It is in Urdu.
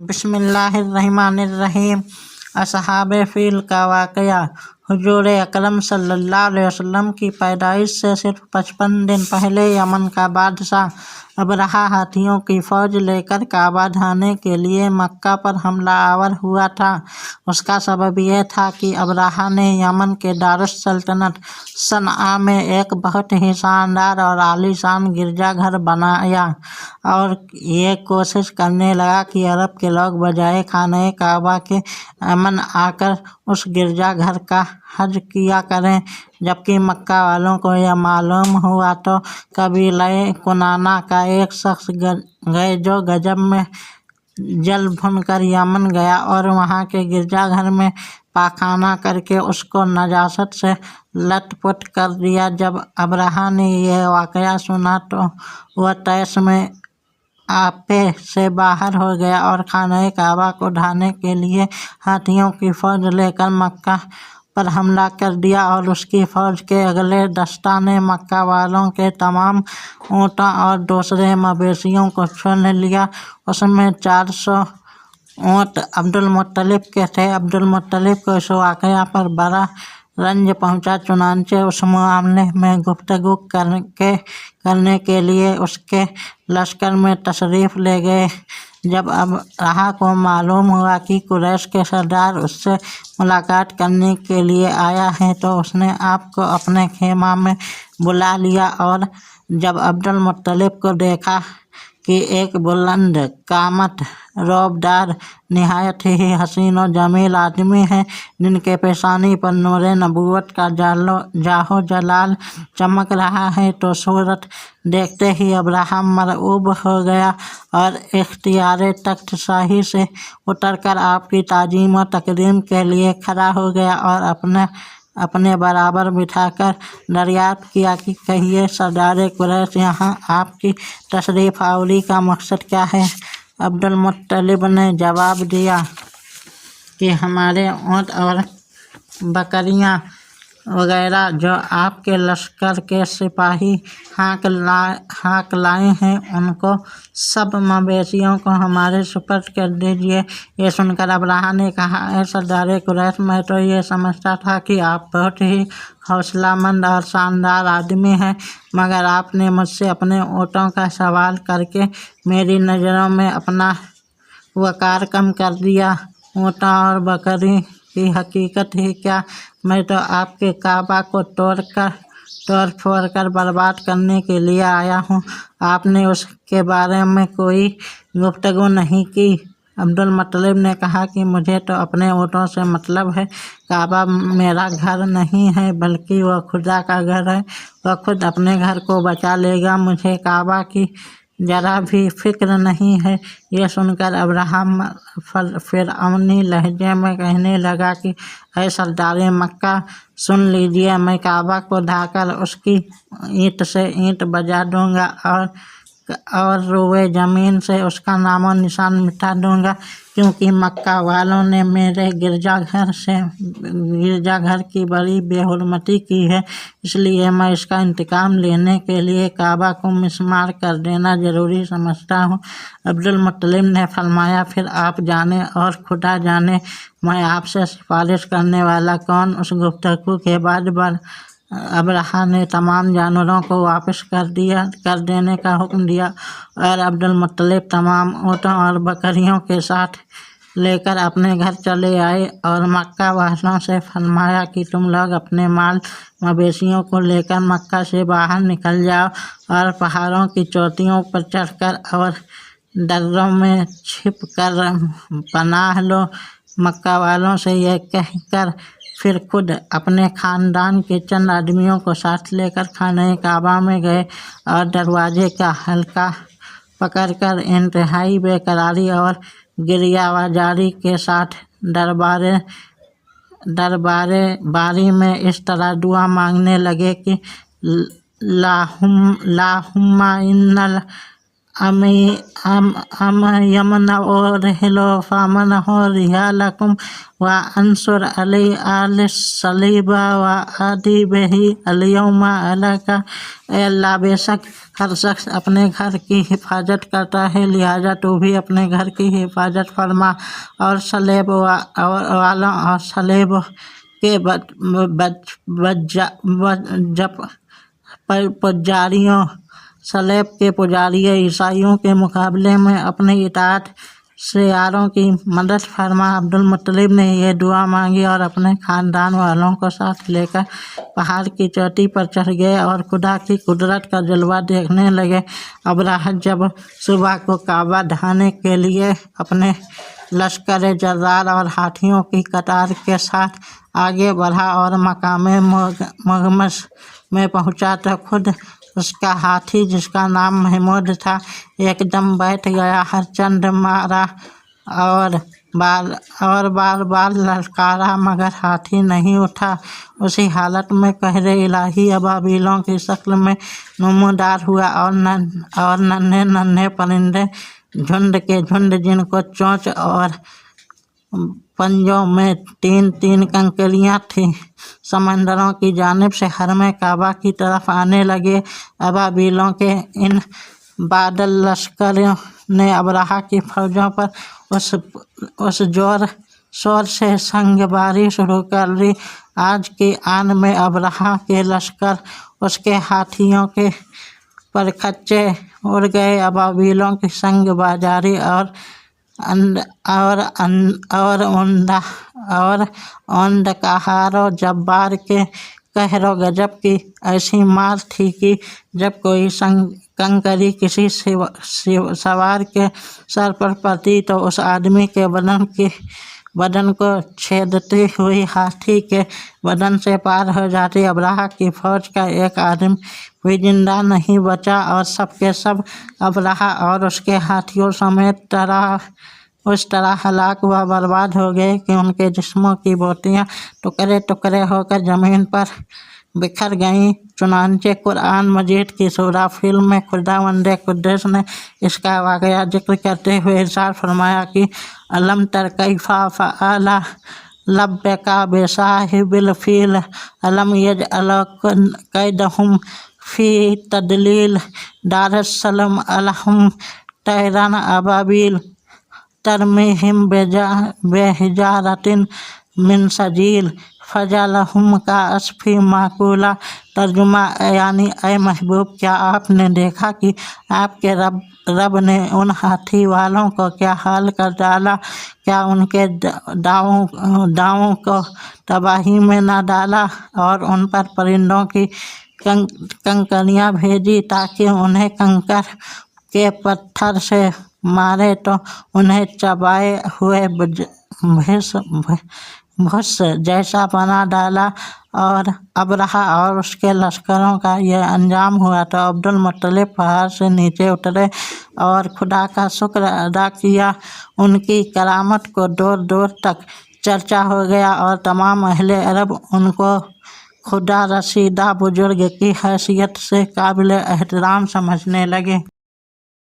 بسم اللہ الرحمن الرحیم۔ اصحاب فیل کا واقعہ۔ حضور اکرم صلی اللہ علیہ وسلم کی پیدائش سے صرف 55 دن پہلے یمن کا بادشاہ ابرہہ ہاتھیوں کی فوج لے کر کعبہ ڈھانے کے لیے مکہ پر حملہ آور ہوا تھا۔ اس کا سبب یہ تھا کہ ابرہہ نے یمن کے دارالسلطنت صنعا میں ایک بہت ہی شاندار اور عالی شان گرجا گھر بنایا اور یہ کوشش کرنے لگا کہ عرب کے لوگ بجائے خانہ کعبہ کے یمن آ کر اس گرجا گھر کا حج کیا کریں۔ جبکہ مکہ والوں کو یہ معلوم ہوا تو قبیلہ کنانہ کا ایک شخص گئے جو گجب میں جل بھن کر یمن گیا اور وہاں کے گرجا گھر میں پاخانہ کر کے اس کو نجاست سے لت پت کر دیا۔ جب ابرہہ نے یہ واقعہ سنا تو وہ طیش میں آپے سے باہر ہو گیا اور خانہ کعبہ کو ڈھانے کے لیے ہاتھیوں کی فوج لے کر مکہ پر حملہ کر دیا اور اس کی فوج کے اگلے دستہ نے مکہ والوں کے تمام اونٹوں اور دوسرے مویشیوں کو چھین لیا۔ اس میں 400 اونٹ عبدالمطلب کے تھے۔ عبدالمطلب کو اس واقعہ پر بڑا رنج پہنچا، چنانچہ اس معاملے میں گفتگو کرنے کے لیے اس کے لشکر میں تشریف لے گئے۔ جب ابرہہ کو معلوم ہوا کہ قریش کے سردار اس سے ملاقات کرنے کے لیے آیا ہے تو اس نے آپ کو اپنے خیمہ میں بلا لیا اور جب عبدالمطلب کو دیکھا کہ ایک بلند قامت، رعبدار، نہایت ہی حسین و جمیل آدمی ہے جن کے پیشانی پر نور نبوت کا جاہ و جلال چمک رہا ہے تو صورت دیکھتے ہی ابرہہ مرعوب ہو گیا اور اختیار تخت شاہی سے اتر کر آپ کی تعظیم و تکریم کے لیے کھڑا ہو گیا اور اپنے برابر بٹھا کر دریافت کیا کہ کہیے سردار قریش، یہاں آپ کی تشریف آوری کا مقصد کیا ہے؟ عبدالمطلب نے جواب دیا کہ ہمارے اونٹ اور بکریاں وغیرہ جو آپ کے لشکر کے سپاہی ہاک لائے ہیں ان کو سب مویشیوں کو ہمارے سپرد کر دیجیے۔ یہ سن کر ابرہہ نے کہا، اے سردار قریش، میں تو یہ سمجھتا تھا کہ آپ بہت ہی حوصلہ مند اور شاندار آدمی ہیں، مگر آپ نے مجھ سے اپنے اونٹوں کا سوال کر کے میری نظروں میں اپنا وقار کم کر دیا۔ اونٹوں اور بکری کی حقیقت ہی کیا؟ میں تو آپ کے کعبہ کو توڑ پھوڑ کر برباد کرنے کے لیے آیا ہوں، آپ نے اس کے بارے میں کوئی گفتگو نہیں کی۔ عبدالمطلب نے کہا کہ مجھے تو اپنے اونٹوں سے مطلب ہے، کعبہ میرا گھر نہیں ہے بلکہ وہ خدا کا گھر ہے، وہ خود اپنے گھر کو بچا لے گا، مجھے کعبہ کی ذرا بھی فکر نہیں ہے۔ یہ سن کر ابرہہ فرعونی لہجے میں کہنے لگا کہ اے سردار مکہ، سن لیجیے، میں کعبہ کو ڈھا کر اس کی اینٹ سے اینٹ بجا دوں گا اور روئے زمین سے اس کا نام و نشان مٹا دوں گا، کیونکہ مکہ والوں نے میرے گرجا گھر کی بڑی بے حرمتی کی ہے، اس لیے میں اس کا انتقام لینے کے لیے کعبہ کو مسمار کر دینا ضروری سمجھتا ہوں۔ عبدالمطلب نے فرمایا، پھر آپ جانے اور خدا جانے میں آپ سے سفارش کرنے والا کون؟ اس گفتگو کے بعد ابرہہ نے تمام جانوروں کو واپس کر دینے کا حکم دیا اور عبدالمطلب تمام اونٹوں اور بکریوں کے ساتھ لے کر اپنے گھر چلے آئے اور مکہ والوں سے فرمایا کہ تم لوگ اپنے مال مویشیوں کو لے کر مکہ سے باہر نکل جاؤ اور پہاڑوں کی چوٹیوں پر چڑھ کر اور دروں میں چھپ کر پناہ لو۔ مکہ والوں سے یہ کہہ کر پھر خود اپنے خاندان کے چند آدمیوں کو ساتھ لے کر خانہ کعبہ میں گئے اور دروازے کا حلقہ پکڑ کر انتہائی بے قراری اور گریہ وزاری کے ساتھ دربارے باری میں اس طرح دعا مانگنے لگے کہ اللہم ان أم يمنعوا فمنعوا رجالكم وأنصر علي آل الصليب وآدي به اليوم عليك. اے اللہ بے شک ہر شخص اپنے گھر کی حفاظت کرتا ہے، لہٰذا تو بھی اپنے گھر کی حفاظت فرما، اور صلیب والوں اور صلیب کے پجاریوں صلیب کے پجاریوں عیسائیوں کے مقابلے میں اپنی اطاعت شعاروں کی مدد فرما۔ عبدالمطلب نے یہ دعا مانگی اور اپنے خاندان والوں کو ساتھ لے کر پہاڑ کی چوٹی پر چڑھ گئے اور خدا کی قدرت کا جلوہ دیکھنے لگے۔ ابرہہ جب صبح کو کعبہ ڈھانے کے لیے اپنے لشکر جرار اور ہاتھیوں کی قطار کے ساتھ آگے بڑھا اور مقام مغمس میں پہنچا تو خود اس کا ہاتھی، جس کا نام محمود تھا، ایک دم بیٹھ گیا، ہر چند مارا اور بار بار للکارا مگر ہاتھی نہیں اٹھا۔ اسی حالت میں قہر الہی ابابیلوں کی شکل میں نمودار ہوا اور ننھے ننھے پرندے جھنڈ کے جھنڈ، جن کو چونچ اور پنجوں میں تین تین کنکریاں تھیں، سمندروں کی جانب سے حرم کعبہ کی طرف آنے لگے۔ ابابیلوں کے ان بادل لشکروں نے ابرہہ کی فوجوں پر اس زور شور سے سنگ باری شروع کر دی۔ آج کی آن میں ابرہہ کے لشکر، اس کے ہاتھیوں کے پرخچے اڑ گئے۔ ابابیلوں کی سنگ بازاری اور اوندکہار و جبار کے قہر و غضب کی ایسی مار تھی کہ جب کوئی کنکری کسی سوار کے سر پر پڑتی تو اس آدمی کے بدن کو چھیدتی ہوئی ہاتھی کے بدن سے پار ہو جاتی۔ ابرہہ کی فوج کا ایک آدمی بھی زندہ نہیں بچا اور سب کے سب ابرہہ اور اس کے ہاتھیوں سمیت اس طرح ہلاک و برباد ہو گئے کہ ان کے جسموں کی بوٹیاں ٹکڑے ٹکڑے ہو کر زمین پر بکھر گئیں۔ چنانچہ قرآن مجید کی سورہ فیل میں خداوند قدوس نے اس کا واقعہ ذکر کرتے ہوئے ارشاد فرمایا کہ الم تر کیف فعل ربک بصاحب الفیل الم یجعل کیدہم فی تضلیل وارسل علیہم طیرا ابابیل ترمیہم بحجارۃ من سجیل فجعلہم کعصف مأکول۔ ترجمہ یعنی اے محبوب، کیا آپ نے دیکھا کہ آپ کے رب نے ان ہاتھی والوں کو کیا حال کر ڈالا؟ کیا ان کے داؤں کو تباہی میں نہ ڈالا اور ان پر پرندوں کی کنکریاں بھیجی تاکہ انہیں کنکر کے پتھر سے مارے تو انہیں چبائے ہوئے بھس جیسا بنا ڈالا؟ اور ابرہہ اور اس کے لشکروں کا یہ انجام ہوا تو عبدالمطلب پہاڑ سے نیچے اترے اور خدا کا شکر ادا کیا۔ ان کی کرامت کو دور دور تک چرچا ہو گیا اور تمام اہل عرب ان کو خدا رسیدہ بزرگ کی حیثیت سے قابل احترام سمجھنے لگے۔